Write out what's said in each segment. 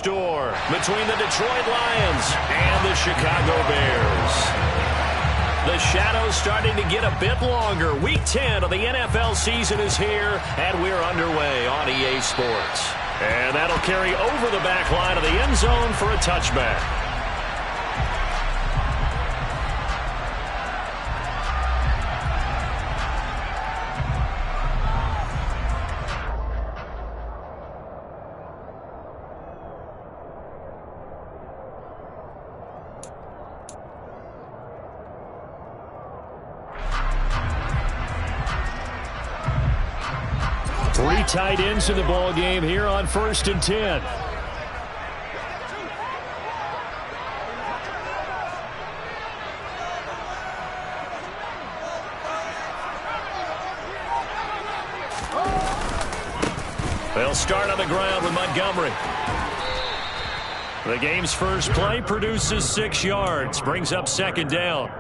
Door between the Detroit Lions and the Chicago Bears. The shadows starting to get a bit longer. Week 10 of the NFL season is here, and we're underway on EA Sports. And that'll carry over the back line of the end zone for a touchback. Three tight ends in the ball game here on 1st and 10. They'll start on the ground with Montgomery. The game's first play produces 6 yards, brings up 2nd down.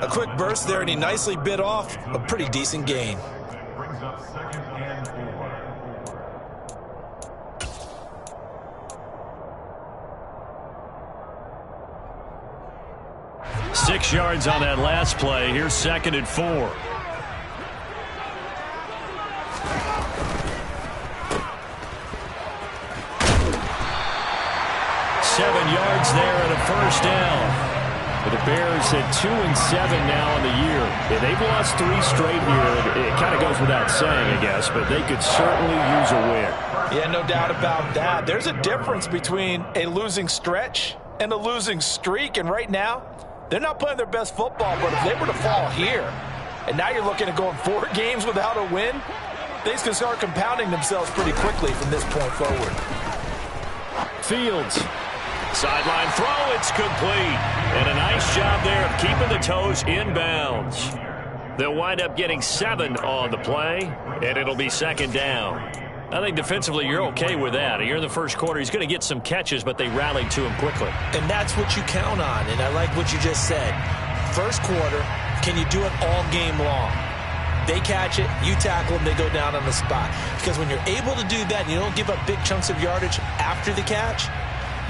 A quick burst there, and he nicely bit off a pretty decent gain. Brings up 2nd and 4. 6 yards on that last play. Here's 2nd and 4. Seven yards there and a 1st down. The Bears at 2-7 now in the year. They've lost 3 straight here. It kind of goes without saying, I guess, but they could certainly use a win. Yeah, no doubt about that. There's a difference between a losing stretch and a losing streak, and right now, they're not playing their best football, but if they were to fall here, and now you're looking at going 4 games without a win, things can start compounding themselves pretty quickly from this point forward. Fields. Sideline throw, it's complete. And a nice job there of keeping the toes in bounds. They'll wind up getting 7 on the play, and it'll be 2nd down. I think defensively you're okay with that. You're in the first quarter. He's going to get some catches, but they rallied to him quickly. And that's what you count on, and I like what you just said. First quarter, can you do it all game long? They catch it, you tackle them, they go down on the spot. Because when you're able to do that and you don't give up big chunks of yardage after the catch,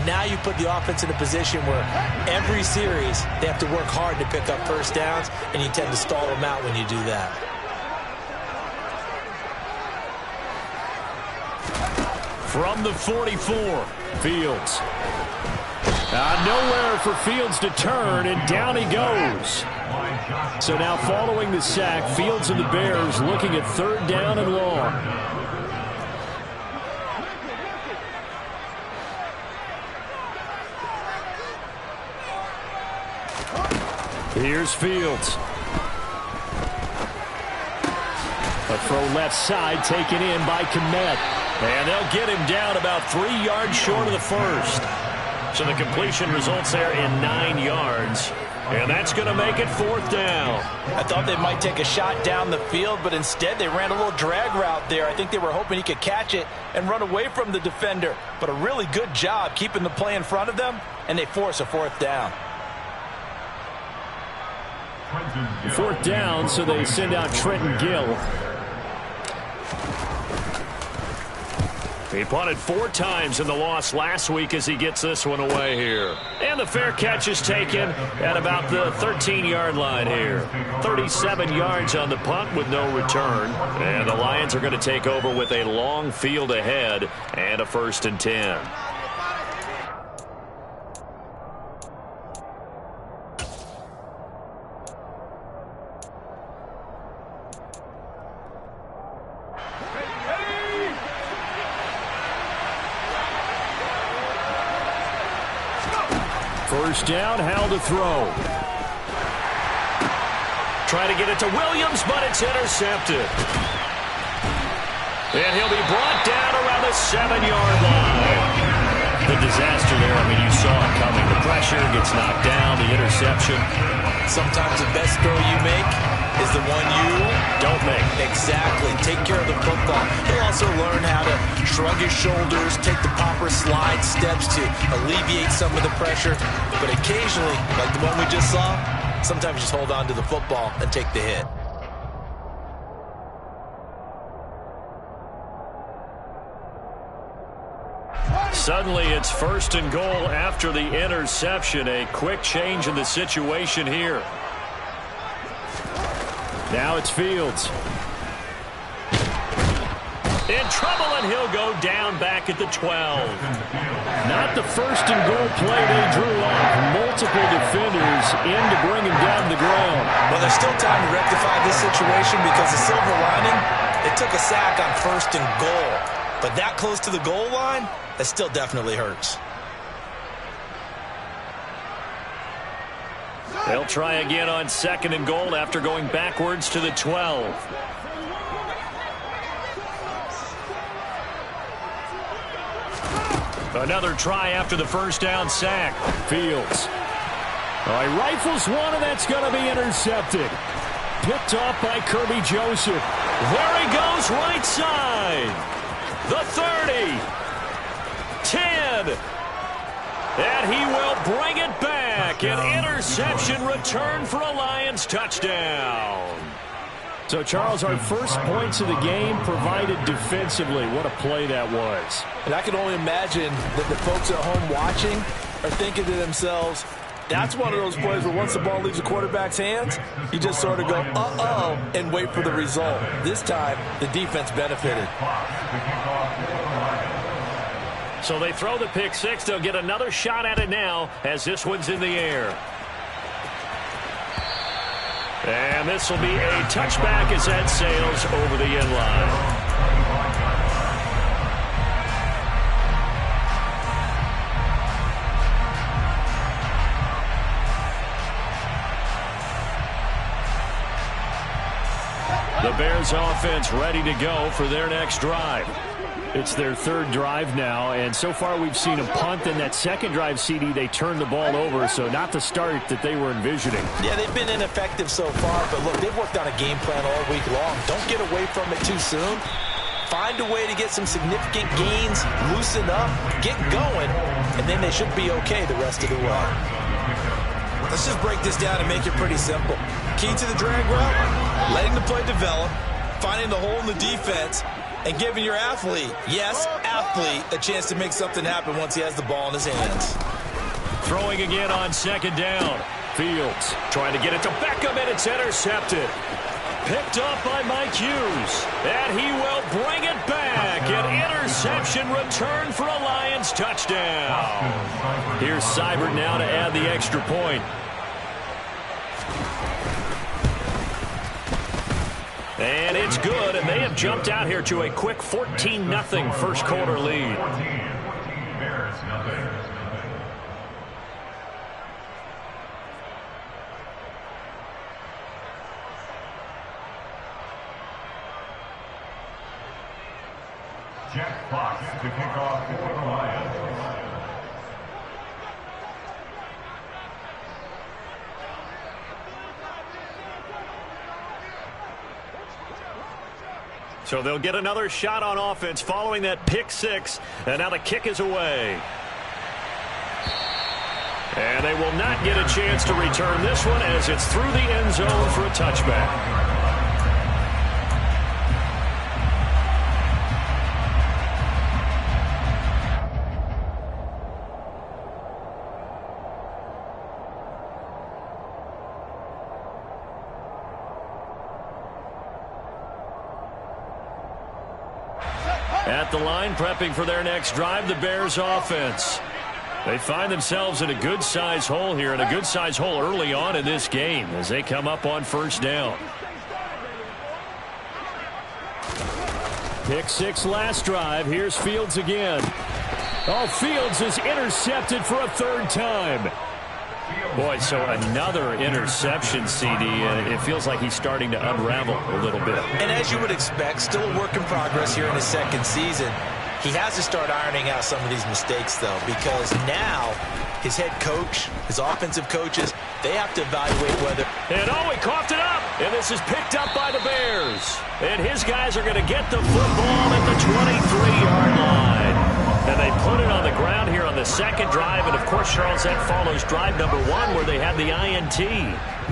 now you put the offense in a position where every series they have to work hard to pick up 1st downs, and you tend to stall them out when you do that. From the 44, Fields. Nowhere for Fields to turn, and down he goes. So now following the sack, Fields and the Bears looking at 3rd down and long. Here's Fields. A throw left side taken in by Kmet. And they'll get him down about 3 yards short of the 1st. So the completion results there in 9 yards. And that's going to make it 4th down. I thought they might take a shot down the field, but instead they ran a little drag route there. I think they were hoping he could catch it and run away from the defender. But a really good job keeping the play in front of them, and they force a 4th down. 4th down, so they send out Trenton Gill. He punted 4 times in the loss last week as he gets this one away here. And the fair catch is taken at about the 13-yard line here. 37 yards on the punt with no return. And the Lions are going to take over with a long field ahead and a 1st and 10. First down, Howell to throw. Try to get it to Williams, but it's intercepted. And he'll be brought down around the 7-yard line. The disaster there, I mean, you saw it coming. The pressure gets knocked down, the interception. Sometimes the best throw you make is the one you don't make. Exactly. Take care of the football. He'll also learn how to shrug his shoulders, take the proper slide steps to alleviate some of the pressure. But occasionally, like the one we just saw, sometimes just hold on to the football and take the hit. Suddenly it's 1st and goal after the interception. A quick change in the situation here. Now it's Fields. In trouble, and he'll go down back at the 12. Not the 1st and goal play they drew up. Multiple defenders in to bring him down to the ground. Well, there's still time to rectify this situation because the silver lining, it took a sack on 1st and goal. But that close to the goal line, that still definitely hurts. They'll try again on 2nd and goal after going backwards to the 12. Another try after the 1st down sack. Fields. All right, rifles one, and that's going to be intercepted. Picked off by Kirby Joseph. There he goes, right side. The 30. 10. And he will bring it back. An interception return for a Lions touchdown. So, Charles, our first points of the game provided defensively. What a play that was. And I can only imagine that the folks at home watching are thinking to themselves, that's one of those plays where once the ball leaves the quarterback's hands, you just sort of go, uh-oh, and wait for the result. This time, the defense benefited. So they throw the pick six. They'll get another shot at it now as this one's in the air. And this will be a touchback as that sails over the end line. The Bears offense ready to go for their next drive. It's their 3rd drive now, and so far we've seen a punt. In that 2nd drive, CD, they turned the ball over, so not the start that they were envisioning. Yeah, they've been ineffective so far, but look, they've worked on a game plan all week long. Don't get away from it too soon. Find a way to get some significant gains, loosen up, get going, and then they should be okay the rest of the way. Let's just break this down and make it pretty simple. Key to the drag route, letting the play develop, finding the hole in the defense, and giving your athlete, yes, athlete, a chance to make something happen once he has the ball in his hands. Throwing again on 2nd down. Fields trying to get it to Beckham, and it's intercepted. Picked up by Mike Hughes, and he will bring it back. An interception return for a Lions touchdown. Here's Seibert now to add the extra point. And it's good, and they have jumped out here to a quick 14-0 first quarter lead. Jack Fox to kick off for the Lions. So they'll get another shot on offense following that pick six, and now the kick is away. And they will not get a chance to return this one as it's through the end zone for a touchback. At the line, prepping for their next drive, the Bears offense. They find themselves in a good-sized hole here, and a good-sized hole early on in this game as they come up on 1st down. Pick six last drive. Here's Fields again. Oh, Fields is intercepted for a 3rd time. Boy, so another interception, CD. It feels like he's starting to unravel a little bit. And as you would expect, still a work in progress here in his 2nd season. He has to start ironing out some of these mistakes, though, because now his head coach, his offensive coaches, they have to evaluate whether... And oh, he coughed it up, and this is picked up by the Bears. And his guys are going to get the football at the 23-yard line. And they put it on the ground here on the 2nd drive. And, of course, Charles, that follows drive number 1 where they had the INT.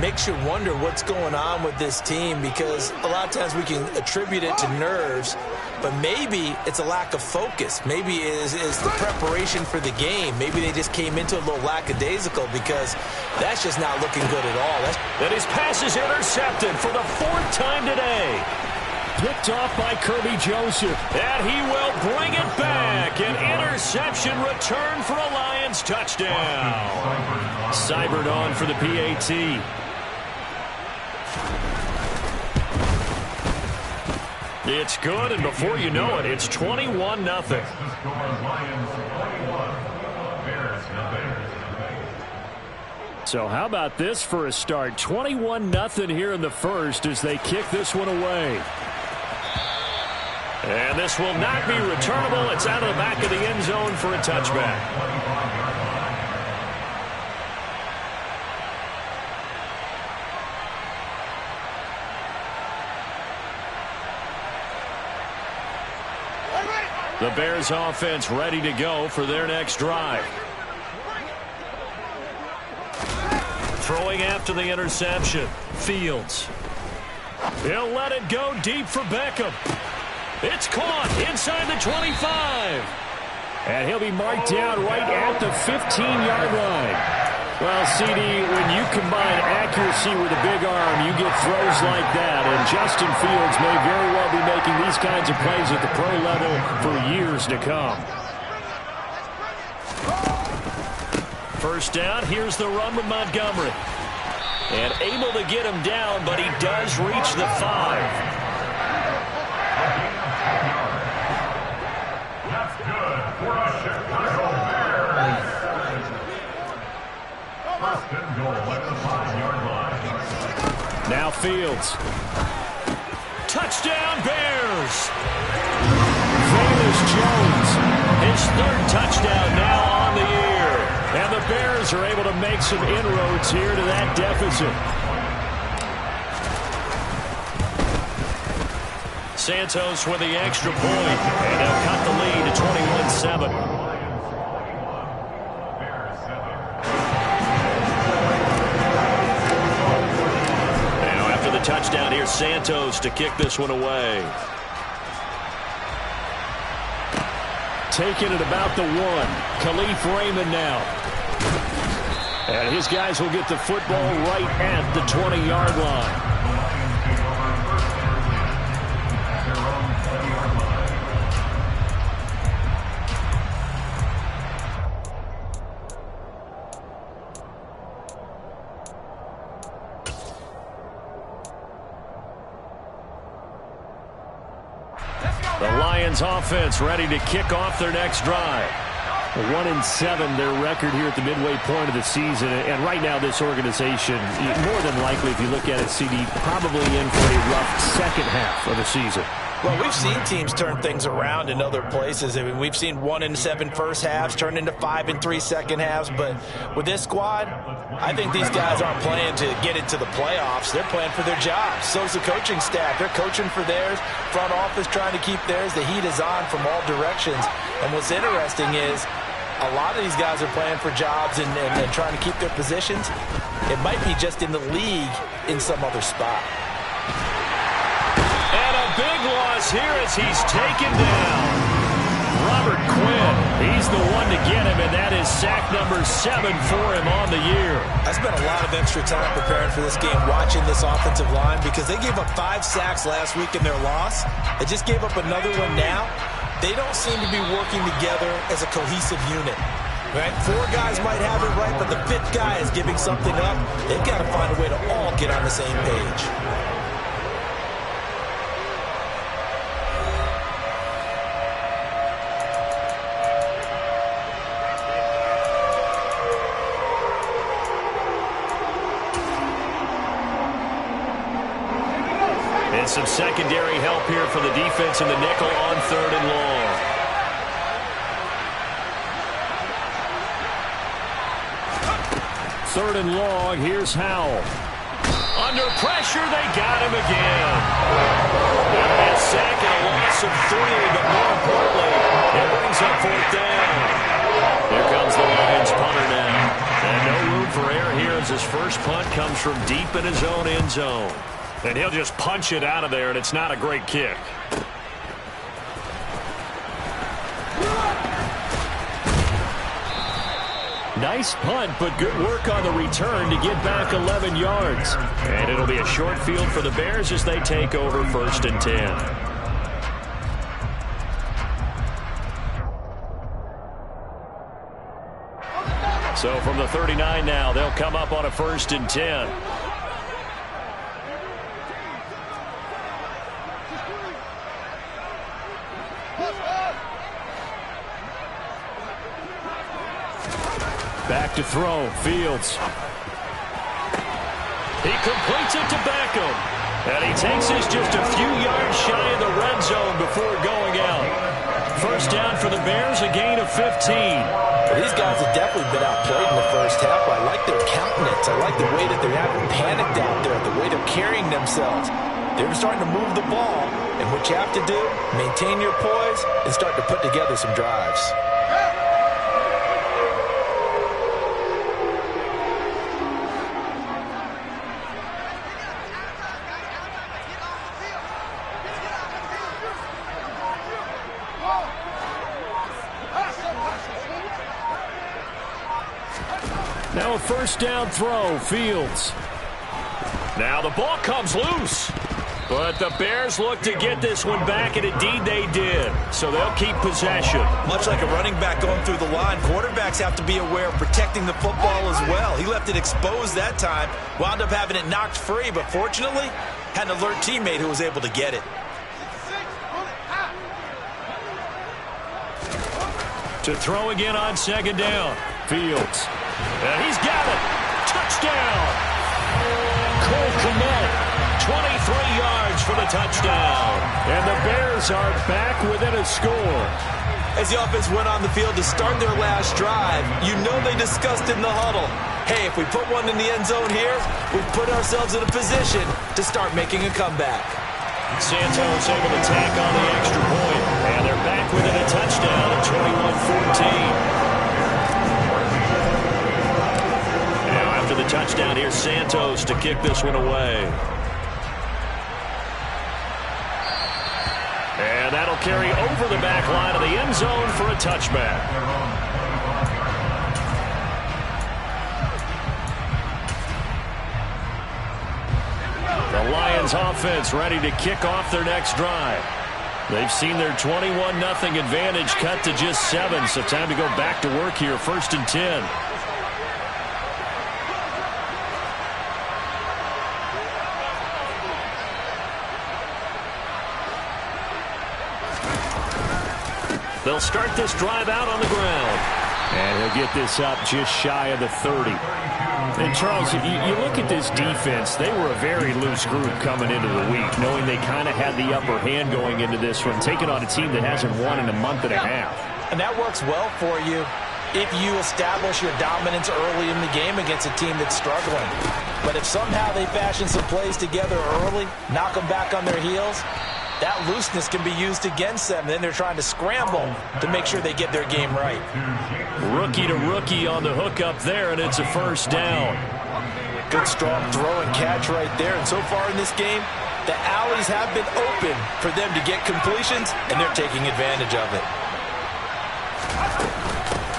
Makes you wonder what's going on with this team because a lot of times we can attribute it to nerves. but maybe it's a lack of focus. Maybe it is the preparation for the game. Maybe they just came into a little lackadaisical because that's just not looking good at all. And his pass is intercepted for the 4th time today. Picked off by Kirby Joseph. And he will bring it back. An interception return for a Lions touchdown. Seibert on for the PAT. It's good, and before you know it, it's 21-0. So how about this for a start? 21-0 here in the first as they kick this one away. And this will not be returnable. It's out of the back of the end zone for a touchback. The Bears offense ready to go for their next drive. Throwing after the interception. Fields. He'll let it go deep for Beckham. It's caught inside the 25. And he'll be marked down right at the 15-yard line. Well, CD, when you combine accuracy with a big arm, you get throws like that. And Justin Fields may very well be making these kinds of plays at the pro level for years to come. First down, here's the run with Montgomery. And able to get him down, but he does reach the 5. That's good for a Chicago Bears. First and goal at the 5-yard line. Now Fields. Touchdown Bears! Velus Jones. His 3rd touchdown now on the year. And the Bears are able to make some inroads here to that deficit. Santos with the extra point, and they'll cut the lead to 21-7. Now after the touchdown, here's Santos to kick this one away. Taking it about the 1. Khalif Raymond now. And his guys will get the football right at the 20-yard line. The Lions offense ready to kick off their next drive. 1-7 their record here at the midway point of the season. And right now this organization, more than likely if you look at it, CD, probably in for a rough second half of the season. Well, we've seen teams turn things around in other places. I mean, we've seen 1-7 first halves turn into 5-3 second halves. But with this squad, I think these guys aren't playing to get into the playoffs. They're playing for their jobs. So's the coaching staff. They're coaching for theirs. Front office trying to keep theirs. The heat is on from all directions. And what's interesting is a lot of these guys are playing for jobs and trying to keep their positions. It might be just in the league in some other spot. And a big loss here as he's taken down. Robert Quinn, he's the one to get him, and that is sack number 7 for him on the year. I spent a lot of extra time preparing for this game, watching this offensive line, because they gave up 5 sacks last week in their loss. They just gave up another one now. They don't seem to be working together as a cohesive unit. Right? 4 guys might have it right, but the 5th guy is giving something up. They've got to find a way to all get on the same page. And some secondary help here for the defense in the nickel on 3rd and long. Third and long, here's Howell. Under pressure, they got him again. A sack and a loss of 3, but more importantly, it brings up 4th down. Here comes the Lions punter now. And no room for error here as his first punt comes from deep in his own end zone. And he'll just punch it out of there, and it's not a great kick. Nice punt, but good work on the return to get back 11 yards. And it'll be a short field for the Bears as they take over 1st and 10. So from the 39 now, they'll come up on a 1st and 10. Back to throw, Fields. He completes it to Beckham. And he takes this just a few yards shy of the red zone before going out. 1st down for the Bears, a gain of 15. Well, these guys have definitely been outplayed in the first half. I like their countenance. I like the way that they haven't panicked out there, the way they're carrying themselves. They're starting to move the ball. And what you have to do, maintain your poise and start to put together some drives. Now a 1st down throw, Fields. Now the ball comes loose. But the Bears look to get this one back, and indeed they did. So they'll keep possession. Much like a running back going through the line, quarterbacks have to be aware of protecting the football as well. He left it exposed that time, wound up having it knocked free, but fortunately, had an alert teammate who was able to get it. To throw again on 2nd down. Fields. And he's got it. Touchdown. Cole Kmet, 23 yards for the touchdown. And the Bears are back within a score. As the offense went on the field to start their last drive, you know they discussed in the huddle, hey, if we put one in the end zone here, we put ourselves in a position to start making a comeback. Santos able to tack on the extra point, and they're back within a touchdown at 21-14. After the touchdown, here's Santos to kick this one away. And that'll carry over the back line of the end zone for a touchback. The Lions offense ready to kick off their next drive. They've seen their 21-0 advantage cut to just 7, so time to go back to work here, 1st and 10. They'll start this drive out on the ground. And he'll get this up just shy of the 30. And, Charles, you look at this defense, they were a very loose group coming into the week, knowing they kind of had the upper hand going into this one, taking on a team that hasn't won in a month and a half. And that works well for you if you establish your dominance early in the game against a team that's struggling. But if somehow they fashion some plays together early, knock them back on their heels, that looseness can be used against them. Then they're trying to scramble to make sure they get their game right. Rookie to rookie on the hook up there, and it's a 1st down. Good strong throw and catch right there. And so far in this game, the alleys have been open for them to get completions, and they're taking advantage of it.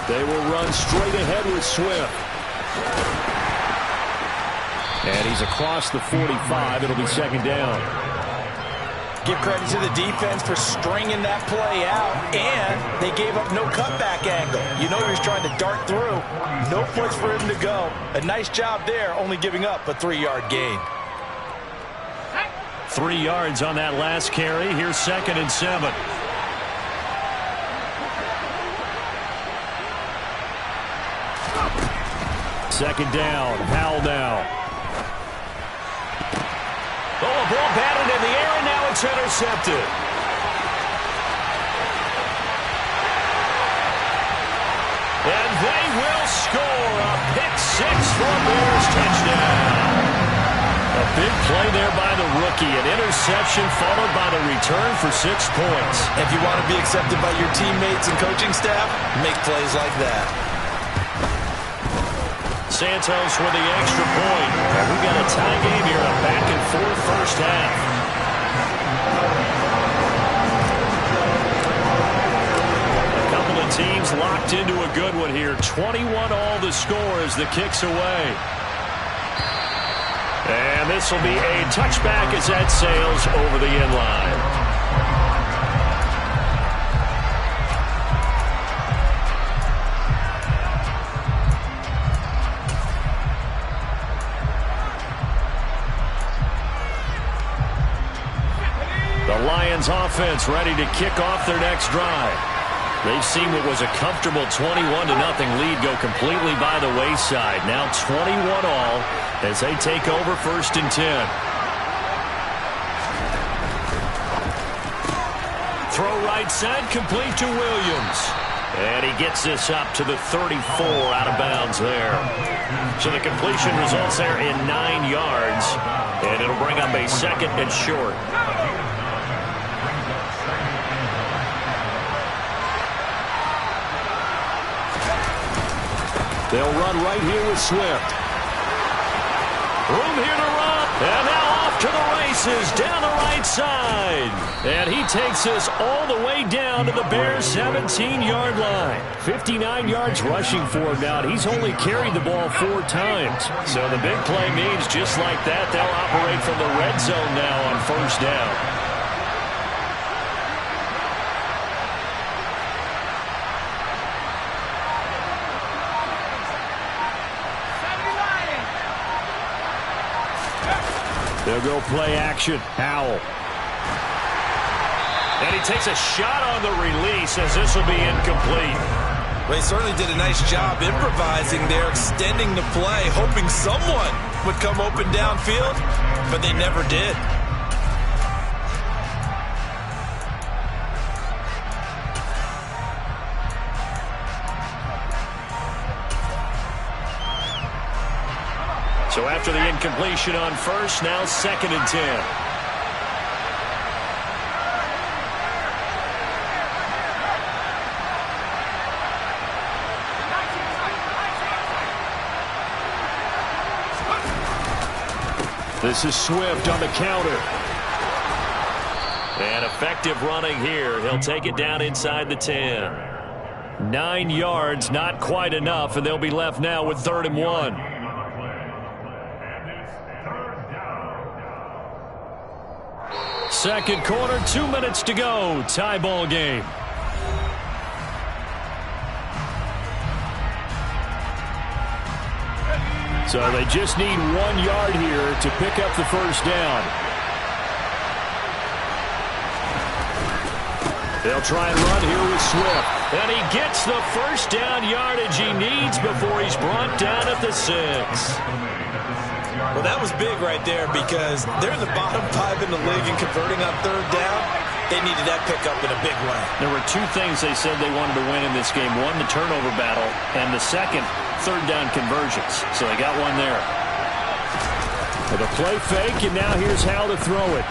They will run straight ahead with Swift. And he's across the 45. It'll be 2nd down. Give credit to the defense for stringing that play out, and they gave up no cutback angle. You know he was trying to dart through. No place for him to go. A nice job there, only giving up a 3-yard gain. 3 yards on that last carry. Here's 2nd and 7. Second down. Howell now. Oh, a ball batted in the air, and now it's intercepted. And they will score a pick 6 for a Bears touchdown. A big play there by the rookie. An interception followed by the return for 6 points. If you want to be accepted by your teammates and coaching staff, make plays like that. Santos with the extra point. And we got a tie game here, a back-and-forth first half. A couple of teams locked into a good one here. 21 all the score as the kick's away. And this will be a touchback as that sails over the end line. The Lions offense ready to kick off their next drive. They've seen what was a comfortable 21-0 lead go completely by the wayside. Now 21 all as they take over 1st and 10. Throw right side complete to Williams. And he gets this up to the 34 out of bounds there. So the completion results there in 9 yards. And it'll bring up a 2nd and short. They'll run right here with Swift. Room here to run. And now off to the races down the right side. And he takes us all the way down to the Bears' 17-yard line. 59 yards rushing for him now. He's only carried the ball 4 times. So the big play means just like that, they'll operate from the red zone now on 1st down. They'll go play action. Howell. And he takes a shot on the release as this will be incomplete. Well, he certainly did a nice job improvising there, extending the play, hoping someone would come open downfield, but they never did. So after the incompletion on 1st, now 2nd and 10. This is Swift on the counter. And effective running here. He'll take it down inside the 10. 9 yards, not quite enough, and they'll be left now with 3rd and 1. Second quarter, 2 minutes to go. Tie ball game. So they just need 1 yard here to pick up the 1st down. They'll try and run here with Swift. And he gets the 1st down yardage he needs before he's brought down at the 6. Well, that was big right there because they're in the bottom 5 in the league and converting on 3rd down. They needed that pickup in a big way. There were 2 things they said they wanted to win in this game. One, the turnover battle, and the second, 3rd down conversions. So they got one there. With a play fake, and now here's how to throw it.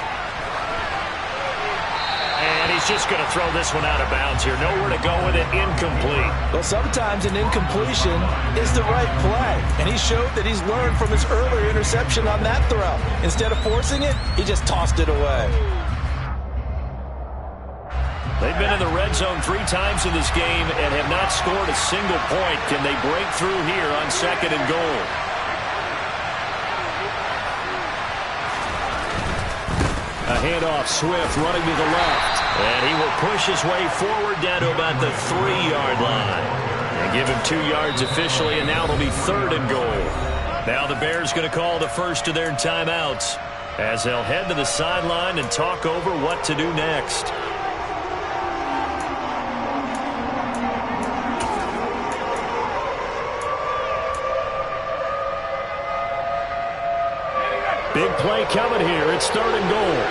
And he's just going to throw this one out of bounds here. Nowhere to go with it. Incomplete. Well, sometimes an incompletion is the right play. And he showed that he's learned from his earlier interception on that throw. Instead of forcing it, he just tossed it away. They've been in the red zone 3 times in this game and have not scored a single point. Can they break through here on 2nd and goal? A handoff, Swift running to the left. And he will push his way forward down to about the 3-yard line. And give him 2 yards officially, and now it'll be 3rd and goal. Now the Bears going to call the first of their timeouts as they'll head to the sideline and talk over what to do next. Big play coming here. It's 3rd and goal.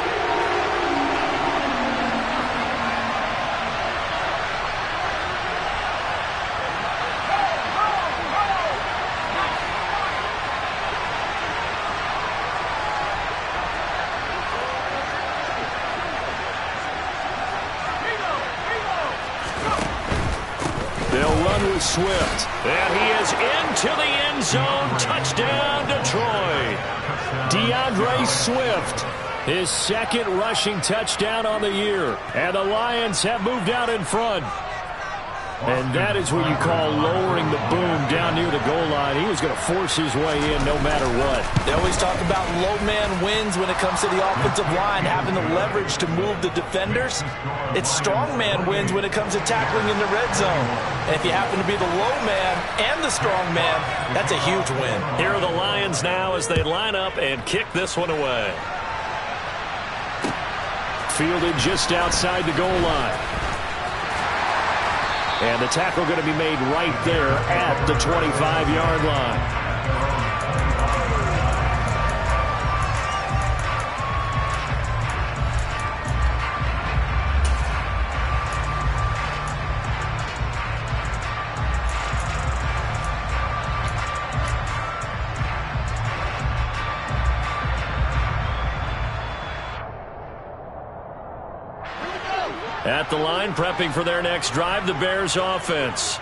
They'll run with Swift. And he is into the end zone. Touchdown, Detroit. DeAndre Swift, his 2nd rushing touchdown on the year. And the Lions have moved out in front. And that is what you call lowering the boom down near the goal line. He was going to force his way in no matter what. They always talk about low man wins when it comes to the offensive line, having the leverage to move the defenders. It's strong man wins when it comes to tackling in the red zone. And if you happen to be the low man and the strong man, that's a huge win. Here are the Lions now as they line up and kick this one away. Fielded just outside the goal line. And the tackle going to be made right there at the 25-yard line. At the line, prepping for their next drive, the Bears offense.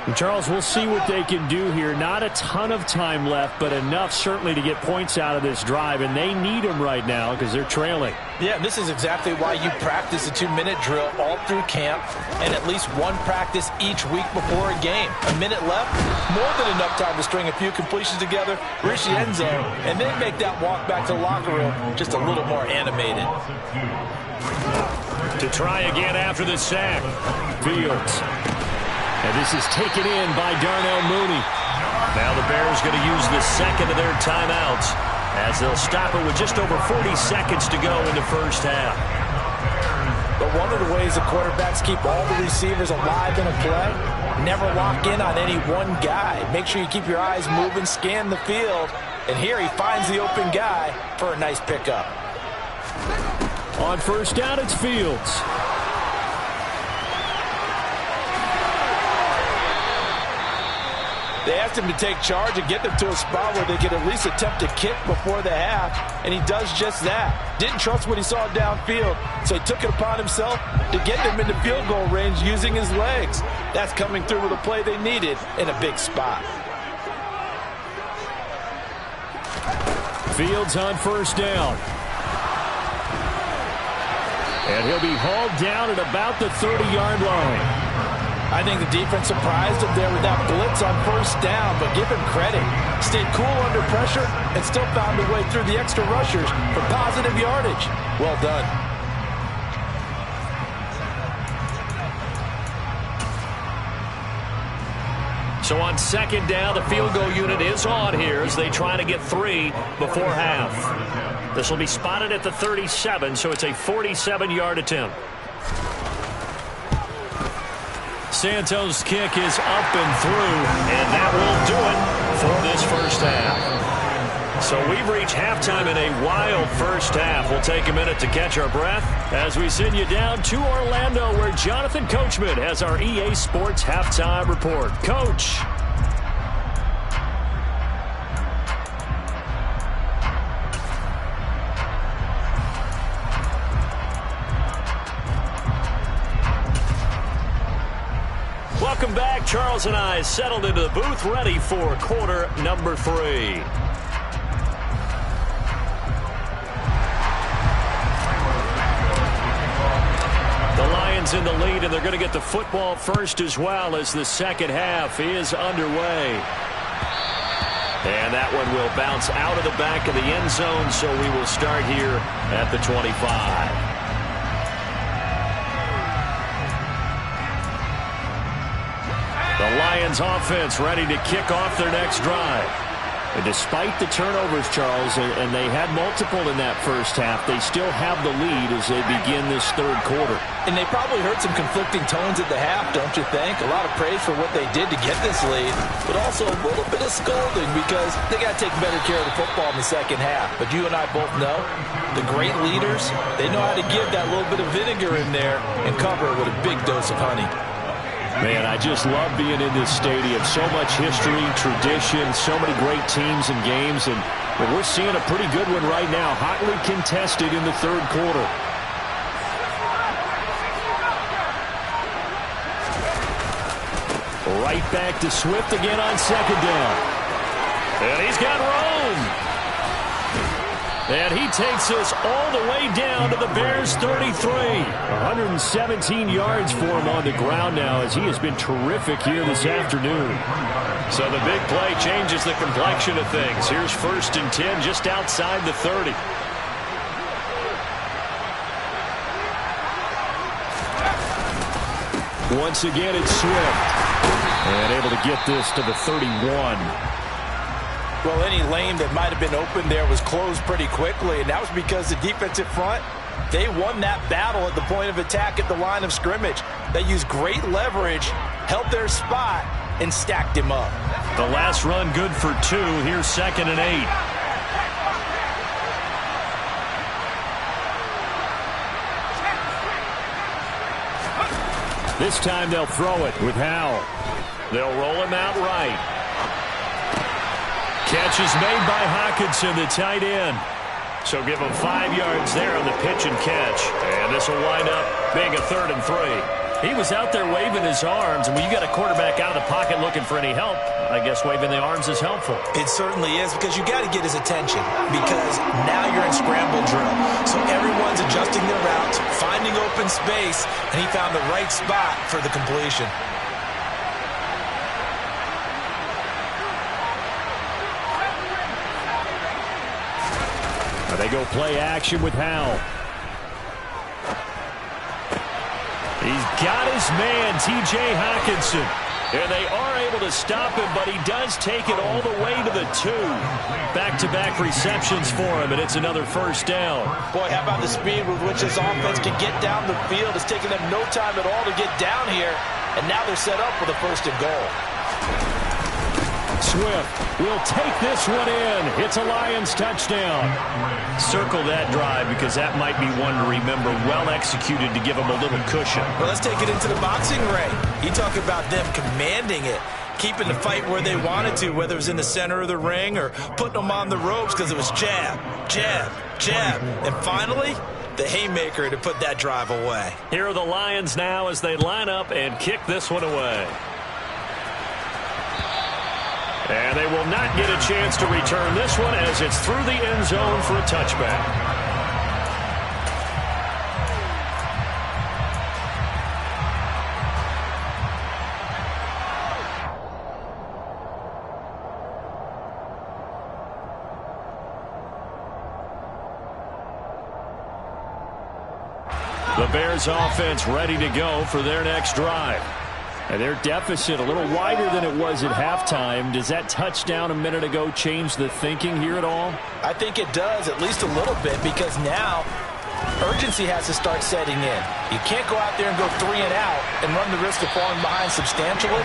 And Charles, we'll see what they can do here. Not a ton of time left, but enough certainly to get points out of this drive, and they need them right now because they're trailing. Yeah, this is exactly why you practice a 2-minute drill all through camp and at least one practice each week before a game. A minute left, more than enough time to string a few completions together, reach the end zone, and then make that walk back to the locker room just a little more animated. To try again after the sack. Fields. And this is taken in by Darnell Mooney. Now the Bears going to use the second of their timeouts as they'll stop it with just over 40 seconds to go in the first half. But one of the ways the quarterbacks keep all the receivers alive in a play, never lock in on any one guy. Make sure you keep your eyes moving, scan the field, and here he finds the open guy for a nice pickup. On first down, it's Fields. They asked him to take charge and get them to a spot where they could at least attempt to kick before the half, and he does just that. Didn't trust what he saw downfield, so he took it upon himself to get them into field goal range using his legs. That's coming through with a play they needed in a big spot. Fields on first down. And he'll be hauled down at about the 30-yard line. I think the defense surprised him there with that blitz on first down, but give him credit. Stayed cool under pressure and still found a way through the extra rushers for positive yardage. Well done. So on second down, the field goal unit is on here as they try to get 3 before half. This will be spotted at the 37, so it's a 47-yard attempt. Santos' kick is up and through, and that will do it for this first half. So we've reached halftime in a wild first half. We'll take a minute to catch our breath as we send you down to Orlando, where Jonathan Coachman has our EA Sports halftime report. Coach. Welcome back. Charles and I settled into the booth, ready for quarter number 3. The Lions in the lead, and they're going to get the football first as well as the second half is underway. And that one will bounce out of the back of the end zone, so we will start here at the 25. The Lions offense ready to kick off their next drive. And despite the turnovers, Charles, and they had multiple in that first half, they still have the lead as they begin this third quarter. And they probably heard some conflicting tones at the half, don't you think? A lot of praise for what they did to get this lead, but also a little bit of scolding because they got to take better care of the football in the second half. But you and I both know the great leaders, they know how to give that little bit of vinegar in there and cover it with a big dose of honey. Man, I just love being in this stadium. So much history, tradition, so many great teams and games, and we're seeing a pretty good one right now, hotly contested in the third quarter. Right back to Swift again on second down. And he's got room. And he takes us all the way down to the Bears' 33. 117 yards for him on the ground now, as he has been terrific here this afternoon. So the big play changes the complexion of things. Here's 1st and 10 just outside the 30. Once again, it's Swift. And able to get this to the 31. Well, any lane that might have been open there was closed pretty quickly, and that was because the defensive front, they won that battle at the point of attack at the line of scrimmage. They used great leverage, held their spot, and stacked him up. The last run good for 2. Here's 2nd and 8. This time they'll throw it with Howell. They'll roll him out right. Catch is made by Hockenson, the tight end. So give him 5 yards there on the pitch and catch. And this will wind up being a 3rd and 3. He was out there waving his arms, and when you got a quarterback out of the pocket looking for any help, I guess waving the arms is helpful. It certainly is, because you got to get his attention, because now you're in scramble drill. So everyone's adjusting their routes, finding open space, and he found the right spot for the completion. They go play action with Howell. He's got his man, T.J. Hockenson. And they are able to stop him, but he does take it all the way to the 2. Back-to-back receptions for him, and it's another 1st down. Boy, how about the speed with which this offense can get down the field? It's taken them no time at all to get down here, and now they're set up for the 1st and goal. Swift will take this one in. It's a Lions touchdown. Circle that drive, because that might be one to remember. Well executed to give them a little cushion. Well, let's take it into the boxing ring. You talk about them commanding it, keeping the fight where they wanted to, whether it was in the center of the ring or putting them on the ropes, because it was jab, jab, jab. And finally, the haymaker to put that drive away. Here are the Lions now as they line up and kick this one away. And they will not get a chance to return this one, as it's through the end zone for a touchback. The Bears offense ready to go for their next drive. And their deficit a little wider than it was at halftime. Does that touchdown a minute ago change the thinking here at all? I think it does, at least a little bit, because now urgency has to start setting in. You can't go out there and go 3 and out and run the risk of falling behind substantially,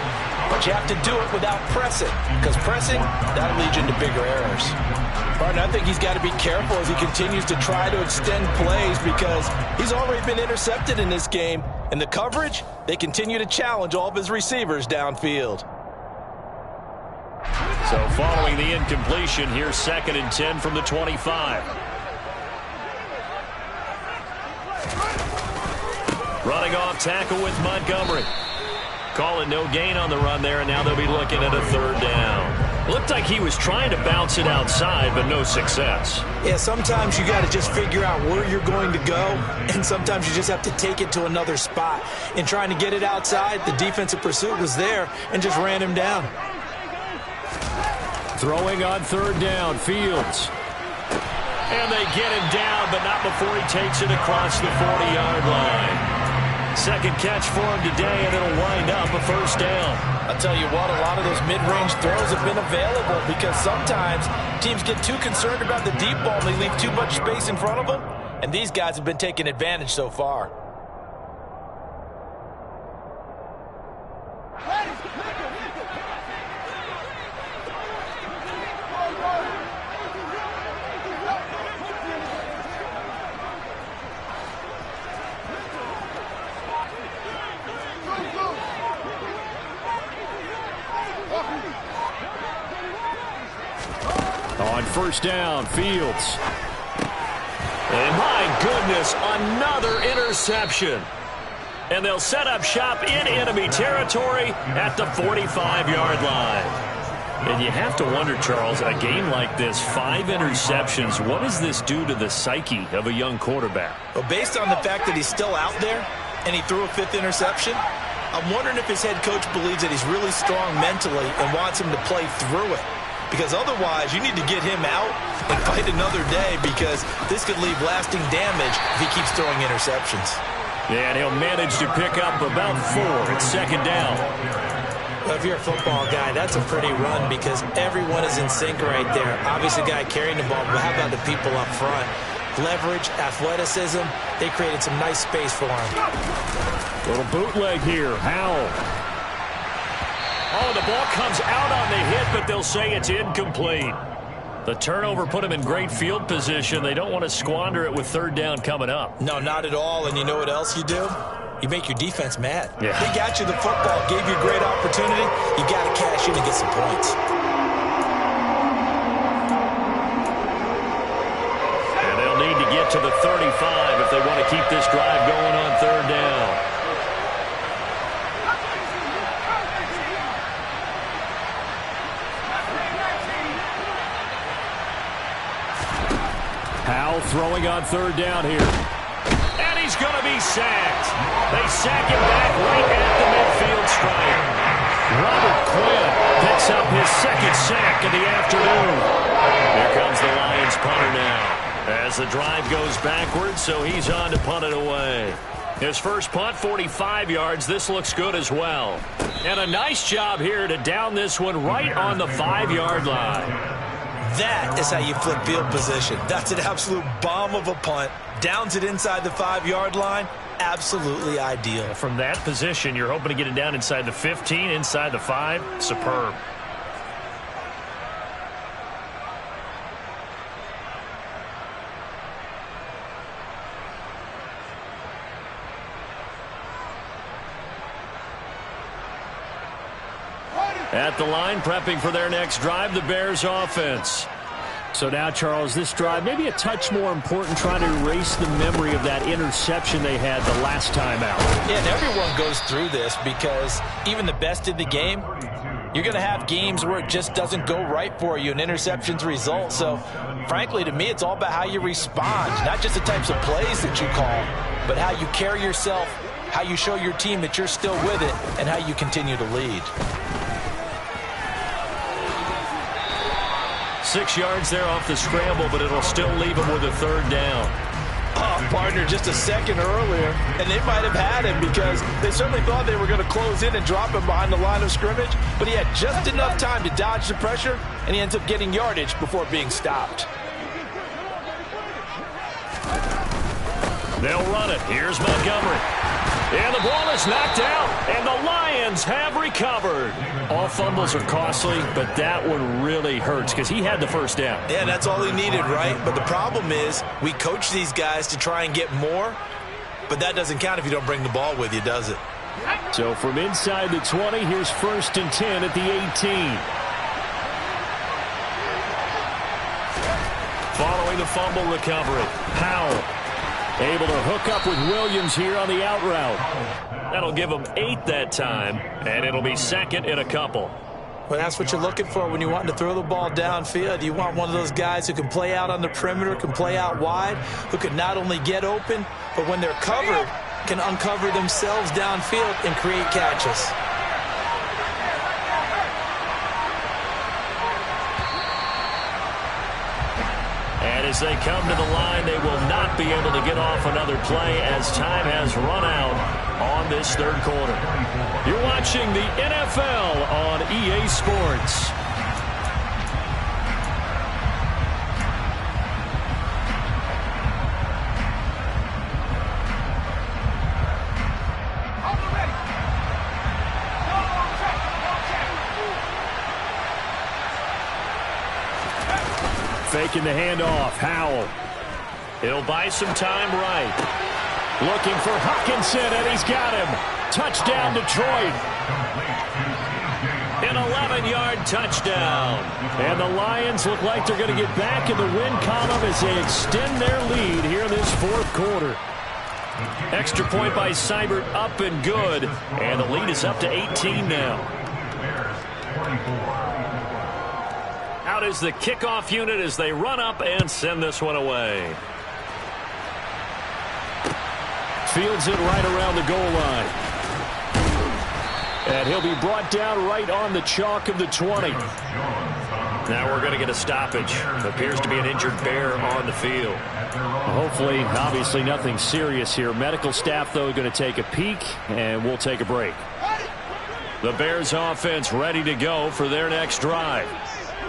but you have to do it without pressing, because pressing, that'll lead you into bigger errors. Martin, I think he's got to be careful as he continues to try to extend plays, because he's already been intercepted in this game. And the coverage, they continue to challenge all of his receivers downfield. So following the incompletion, here's 2nd and 10 from the 25. Running off tackle with Montgomery. Call it no gain on the run there, and now they'll be looking at a 3rd down. Looked like he was trying to bounce it outside, but no success. Yeah, sometimes you got to just figure out where you're going to go, and sometimes you just have to take it to another spot. In trying to get it outside, the defensive pursuit was there and just ran him down. Throwing on 3rd down, Fields. And they get him down, but not before he takes it across the 40-yard line. 2nd catch for him today, and it'll wind up a 1st down. I'll tell you what, a lot of those mid-range throws have been available, because sometimes teams get too concerned about the deep ball and they leave too much space in front of them, and these guys have been taking advantage so far. On 1st down, Fields. And my goodness, another interception. And they'll set up shop in enemy territory at the 45-yard line. And you have to wonder, Charles, a game like this, 5 interceptions, what does this do to the psyche of a young quarterback? Well, based on the fact that he's still out there and he threw a 5th interception, I'm wondering if his head coach believes that he's really strong mentally and wants him to play through it. Because otherwise, you need to get him out and fight another day, because this could leave lasting damage if he keeps throwing interceptions. Yeah, and he'll manage to pick up about 4 at 2nd down. Well, if you're a football guy, that's a pretty run because everyone is in sync right there. Obviously, the guy carrying the ball, but how about the people up front? Leverage, athleticism, they created some nice space for him. Little bootleg here, Howell. Oh, the ball comes out on the hit, but they'll say it's incomplete. The turnover put him in great field position. They don't want to squander it with 3rd down coming up. No, not at all. And you know what else you do? You make your defense mad. Yeah. They got you the football, gave you a great opportunity. You got to cash in and get some points. And they'll need to get to the 35 if they want to keep this drive going on 3rd down. Howell throwing on 3rd down here. And he's going to be sacked. They sack him back right at the midfield stripe. Robert Quinn picks up his 2nd sack of the afternoon. Here comes the Lions punter now, as the drive goes backwards, so he's on to punt it away. His first punt, 45 yards. This looks good as well. And a nice job here to down this one right on the 5-yard line. That is how you flip field position. That's an absolute bomb of a punt. Downs it inside the 5-yard line. Absolutely ideal. From that position, you're hoping to get it down inside the 15, inside the 5. Superb. At the line, prepping for their next drive, the Bears offense. So now, Charles, this drive maybe a touch more important, trying to erase the memory of that interception they had the last time out. Yeah, and everyone goes through this because even the best in the game, you're going to have games where it just doesn't go right for you and interceptions result. So, frankly, to me, it's all about how you respond, not just the types of plays that you call, but how you carry yourself, how you show your team that you're still with it, and how you continue to lead. 6 yards there off the scramble, but it'll still leave him with a 3rd down. Oh, partner, just a second earlier, and they might have had him because they certainly thought they were going to close in and drop him behind the line of scrimmage, but he had just enough time to dodge the pressure, and he ends up getting yardage before being stopped. They'll run it. Here's Montgomery. And the ball is knocked out, and the Lions have recovered. All fumbles are costly, but that one really hurts because he had the 1st down. Yeah, that's all he needed, right? But the problem is we coach these guys to try and get more, but that doesn't count if you don't bring the ball with you, does it? So from inside the 20, here's 1st and 10 at the 18. Following the fumble recovery, Howell able to hook up with Williams here on the out route. That'll give him 8 that time, and it'll be 2nd in a couple. Well, that's what you're looking for when you want to throw the ball downfield. You want one of those guys who can play out on the perimeter, can play out wide, who can not only get open, but when they're covered, can uncover themselves downfield and create catches. And as they come to the line, they will not be able to get off another play as time has run out on this 3rd quarter. You're watching the NFL on EA Sports. Faking the handoff, Howell. He'll buy some time right. Looking for Hockenson, and he's got him. Touchdown, Detroit. An 11-yard touchdown. And the Lions look like they're going to get back in the win column as they extend their lead here in this 4th quarter. Extra point by Seibert, up and good. And the lead is up to 18 now. out is the kickoff unit as they run up and send this one away. Fields it right around the goal line. And he'll be brought down right on the chalk of the 20. Now we're going to get a stoppage. Appears to be an injured Bear on the field. Hopefully, obviously nothing serious here. Medical staff, though, going to take a peek, and we'll take a break. The Bears offense ready to go for their next drive.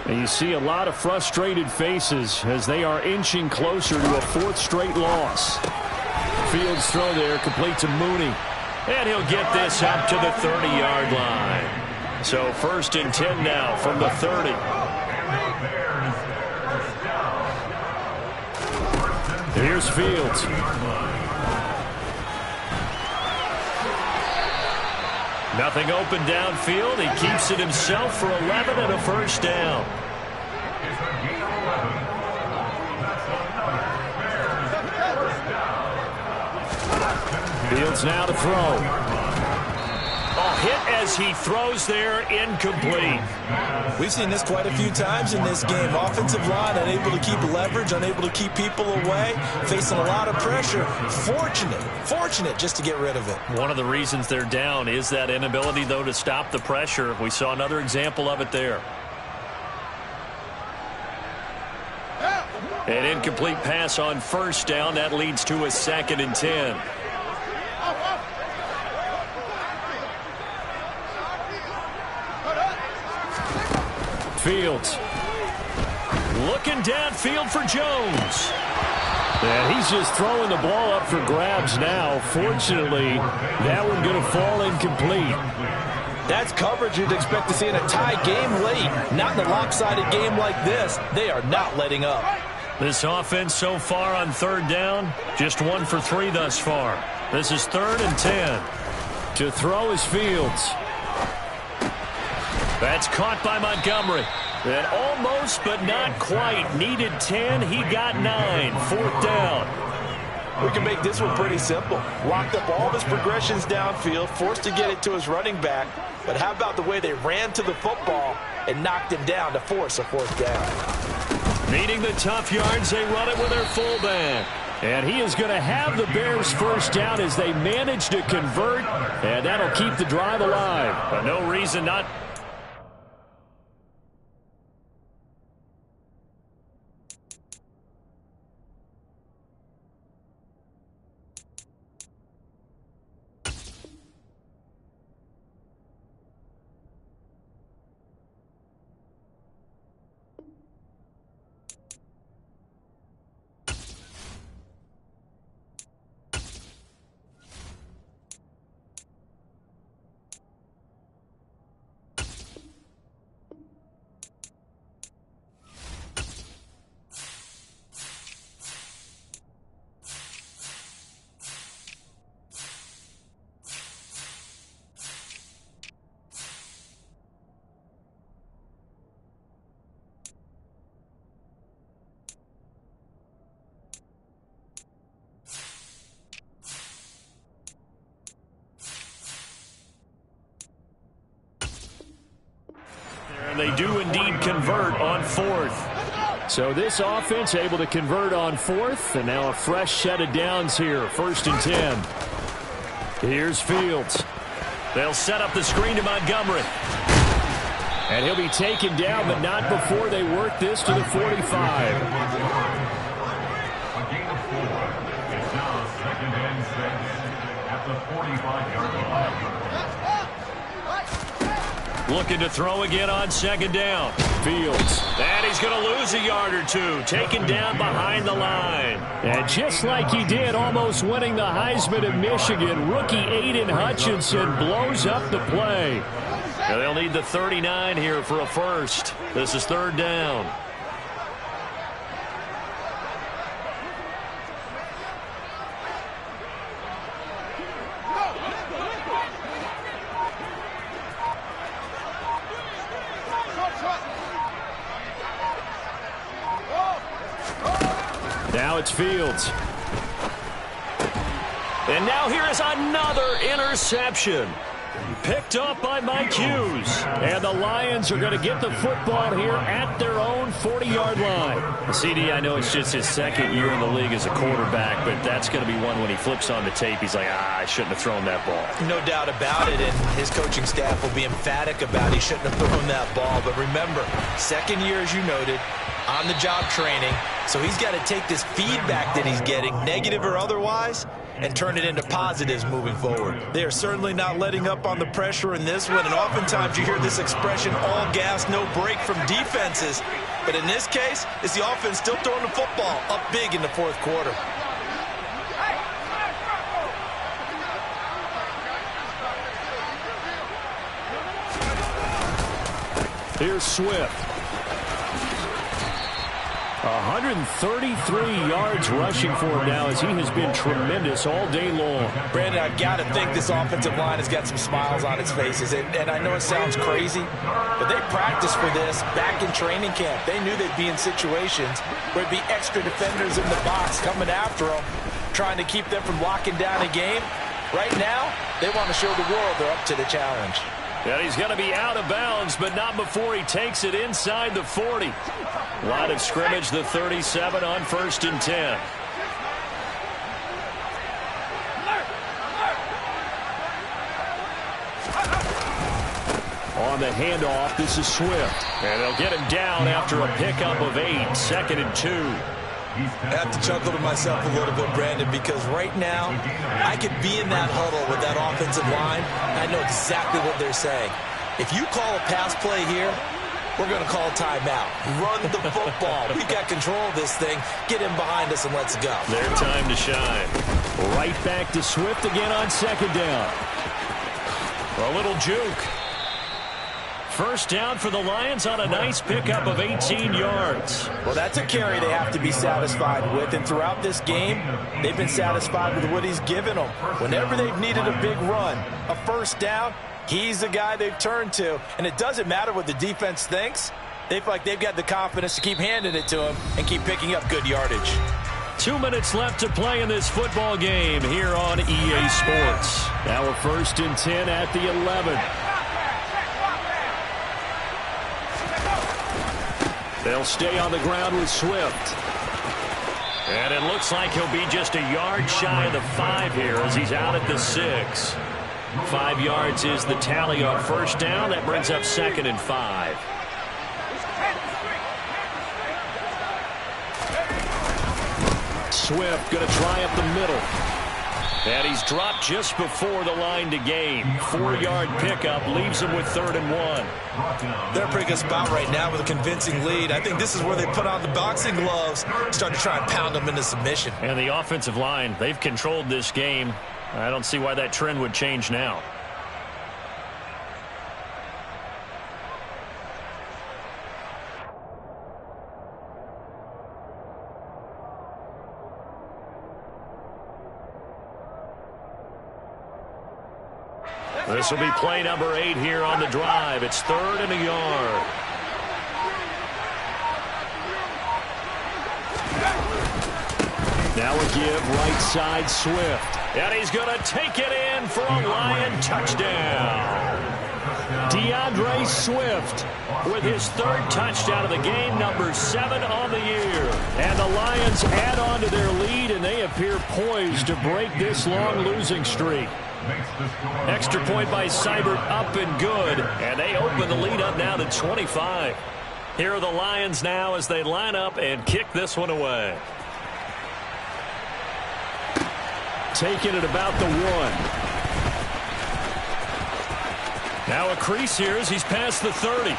And you see a lot of frustrated faces as they are inching closer to a fourth straight loss. Fields throw there, complete to Mooney. And he'll get this up to the 30-yard line. So 1st and 10 now from the 30. Here's Fields. Nothing open downfield. He keeps it himself for 11 and a first down. Fields now to throw. A hit as he throws there, incomplete. We've seen this quite a few times in this game. Offensive line unable to keep leverage, unable to keep people away, facing a lot of pressure. Fortunate just to get rid of it. One of the reasons they're down is that inability, though, to stop the pressure. We saw another example of it there. An incomplete pass on first down. That leads to a 2nd and 10. Fields. Looking downfield for Jones. And he's just throwing the ball up for grabs now. Fortunately, that one going to fall incomplete. That's coverage you'd expect to see in a tie game late. Not in a lopsided game like this. They are not letting up. This offense so far on 3rd down, just 1 for 3 thus far. This is 3rd and 10. To throw is Fields. That's caught by Montgomery. And almost, but not quite. Needed 10. He got 9. 4th down. We can make this one pretty simple. Locked up all of his progressions downfield, forced to get it to his running back. But how about the way they ran to the football and knocked him down to force a 4th down? Needing the tough yards, they run it with their fullback. And he is going to have the Bears first down as they manage to convert. And that'll keep the drive alive. But no reason not. They do indeed convert on 4th. So this offense able to convert on 4th, and now a fresh set of downs here, 1st and 10. Here's Fields. They'll set up the screen to Montgomery. And he'll be taken down, but not before they work this to the 45. A gain of 4. It's now 2nd and 6 at the 45-yard line. Looking to throw again on 2nd down. Fields. And he's going to lose a yard or 2. Taken down behind the line. And just like he did, almost winning the Heisman in Michigan, rookie Aiden Hutchinson blows up the play. And they'll need the 39 here for a first. This is 3rd down. Now it's Fields. And now here is another interception. picked off by Mike Hughes. And the Lions are going to get the football here at their own 40-yard line. CD, I know it's just his second year in the league as a quarterback, but that's going to be one when he flips on the tape, he's like, I shouldn't have thrown that ball. No doubt about it, and his coaching staff will be emphatic about he shouldn't have thrown that ball. But remember, second year, as you noted, on-the-job training, so he's got to take this feedback that he's getting, negative or otherwise, and turn it into positives moving forward. They are certainly not letting up on the pressure in this one, and oftentimes you hear this expression, all gas, no break from defenses. But in this case, it's the offense still throwing the football up big in the fourth quarter. Here's Swift. 133 yards rushing for him now as he has been tremendous all day long. Brandon, I've got to think this offensive line has got some smiles on its faces. And I know it sounds crazy, but they practiced for this back in training camp. They knew they'd be in situations where it'd be extra defenders in the box coming after them, trying to keep them from locking down a game. Right now, they want to show the world they're up to the challenge. And he's going to be out of bounds, but not before he takes it inside the 40. Line of scrimmage, the 37 on 1st and 10. On the handoff, this is Swift. And they'll get him down after a pickup of 8, 2nd and 2. I have to chuckle to myself a little bit, Brandon, because right now I could be in that huddle with that offensive line, and I know exactly what they're saying. If you call a pass play here, we're going to call a timeout. Run the football. We've got control of this thing. Get him behind us and let's go. Their time to shine. Right back to Swift again on 2nd down. A little juke. First down for the Lions on a nice pickup of 18 yards. Well, that's a carry they have to be satisfied with, and throughout this game, they've been satisfied with what he's given them. Whenever they've needed a big run, a first down, he's the guy they've turned to. And it doesn't matter what the defense thinks. They feel like they've got the confidence to keep handing it to him and keep picking up good yardage. 2 minutes left to play in this football game here on EA Sports. Now a 1st and 10 at the 11. They'll stay on the ground with Swift. And it looks like he'll be just a yard shy of the 5 here as he's out at the 6. 5 yards is the tally on first down. That brings up 2nd and 5. Swift going to try up the middle. And he's dropped just before the line to gain. 4-yard pickup leaves him with 3rd and 1. They're in a pretty good spot right now with a convincing lead. I think this is where they put on the boxing gloves, start to try and pound them into submission. And the offensive line, they've controlled this game. I don't see why that trend would change now. This will be play number 8 here on the drive. It's 3rd and a yard. Now a give right side Swift. And he's going to take it in for a Lion touchdown. DeAndre Swift with his 3rd touchdown of the game, number 7 on the year. And the Lions add on to their lead, and they appear poised to break this long losing streak. Extra point by Seibert, up and good. And they open the lead up now to 25. Here are the Lions now as they line up and kick this one away. Taking it about the 1. Now a crease here as he's past the 30.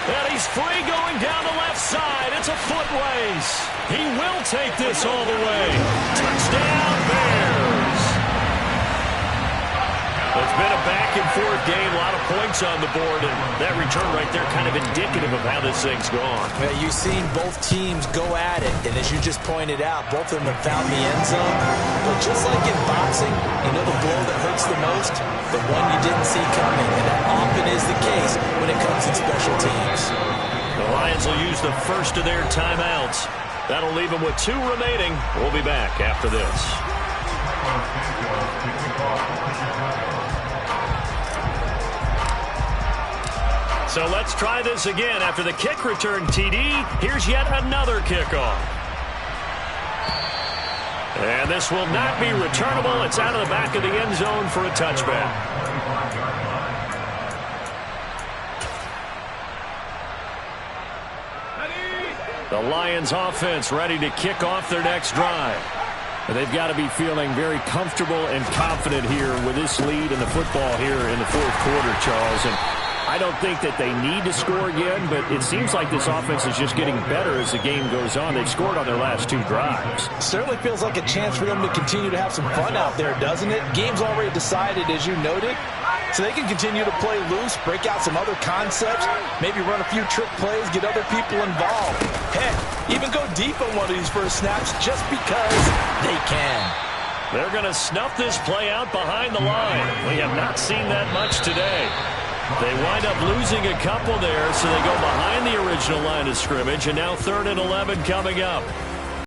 And he's free going down the left side. It's a foot race. He will take this all the way. Touchdown, Bears. It's been a back-and-forth game, a lot of points on the board, and that return right there kind of indicative of how this thing's gone. Yeah, you've seen both teams go at it, and as you just pointed out, both of them have found the end zone. But just like in boxing, you know the blow that hurts the most? The one you didn't see coming, and that often is the case when it comes in special teams. The Lions will use the first of their timeouts. That'll leave them with 2 remaining. We'll be back after this. So let's try this again. After the kick return TD, here's yet another kickoff. And this will not be returnable. It's out of the back of the end zone for a touchback. The Lions offense ready to kick off their next drive. They've got to be feeling very comfortable and confident here with this lead in the football here in the fourth quarter, Charles. And I don't think that they need to score again, but it seems like this offense is just getting better as the game goes on. They've scored on their last two drives. Certainly feels like a chance for them to continue to have some fun out there, doesn't it? Game's already decided, as you noted, so they can continue to play loose, break out some other concepts, maybe run a few trick plays, get other people involved. Heck, even go deep on one of these first snaps just because they can. They're going to snuff this play out behind the line. We have not seen that much today. They wind up losing a couple there, so they go behind the original line of scrimmage, and now 3rd and 11 coming up.